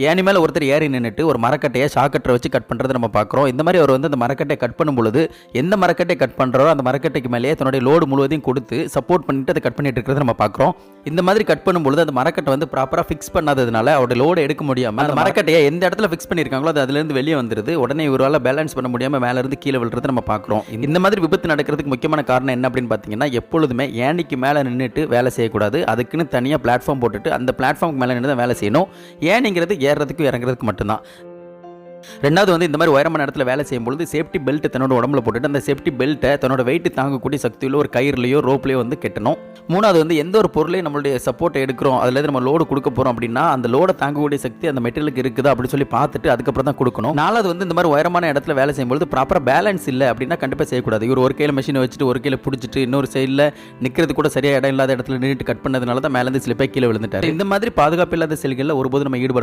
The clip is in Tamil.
ஏணி மேலே ஒருத்தர் ஏறி நின்றுட்டு ஒரு மரக்கட்டையை ஷாக்கட்டரை வச்சு கட் பண்ணுறதை நம்ம பார்க்குறோம். இந்த மாதிரி அவர் வந்து அந்த மரக்கட்டையை கட் பண்ணும் பொழுது எந்த மரக்கட்டையை கட் பண்ணுறாரோ அந்த மரக்கட்டைக்கு மேலேயே தன்னுடைய லோடு முழுவதையும் கொடுத்து சப்போர்ட் பண்ணிட்டு அதை கட் பண்ணிட்டு இருக்கிறத நம்ம பார்க்குறோம். இந்த மாதிரி கட் பண்ணும்பொழுது அந்த மரக்கட்டை வந்து ப்ராப்பராக ஃபிக்ஸ் பண்ணாததுனால அவருடைய லோடு எடுக்க முடியாமல் அந்த மரக்கட்டையை எந்த இடத்துல ஃபிக்ஸ் பண்ணியிருக்காங்களோ அது அதுலேருந்து வெளியே வந்துருது. உடனே இவரால் பேலன்ஸ் பண்ண முடியாமல் மேலேருந்து கீழே விழுறதை நம்ம பார்க்குறோம். இந்த மாதிரி விபத்து நடக்கிறதுக்கு முக்கியமான காரணம் என்ன அப்படின்னு பார்த்தீங்கன்னா, எப்பொழுதுமே ஏணிக்கு மேலே நின்றுட்டு வேலை செய்யக்கூடாது. அதுக்குன்னு தனியாக பிளாட்ஃபார்ம் போட்டுட்டு அந்த பிளாட்ஃபார்முக்கு மேலே நின்று தான் வேலை செய்யணும். ஏணிங்கிறது ஏறுறதுக்கும் இறங்குறதுக்கு மட்டும்தான். ரெண்டாவது வந்து இந்த மாதிரி உயரமான இடத்துல வேலை செய்யும்போது சேஃப்டி பெல்ட் தன்னோட உடம்புல போட்டுட்டு அந்த சேஃப்டி பெல்ட்டை தன்னோட வெயிட் தாங்கக்கூடிய சக்தியில் ஒரு கயிறுலையோ ரோப்லையோ வந்து கட்டணும். மூணாவது வந்து எந்த ஒரு பொருளையும் நம்மளுடைய சப்போர்ட்டை எடுக்கிறோம், அதில் நம்ம லோடு கொடுக்க போகிறோம் அப்படின்னா அந்த லோடை தாங்கக்கூடிய சக்தி அந்த மெட்டீரியலுக்கு இருக்குதா அப்படின்னு சொல்லி பார்த்துட்டு அதுக்கப்புறம் தான் கொடுக்கணும். நாலாவது வந்து இந்த மாதிரி உயரமான இடத்துல வேலை செய்யும்போது ப்ராப்பராக பேலன்ஸ் இல்லை அப்படின்னா கண்டிப்பாக செய்யக்கூடாது. இவர் ஒரு கையில் மெஷினை வச்சுட்டு ஒரு கையில் பிடிச்சிட்டு இன்னொரு சைடில் நிற்கிறது கூட சரியாக இடம் இல்லாத இடத்துல நின்றுட்டு கட் பண்ணதுனால தான் மேலேருந்து சில பேர் கீழே விழுந்துட்டார். இந்த மாதிரி பாதுகாப்பு இல்லாத செயல்களில் ஒருபோது நம்ம ஈடுபட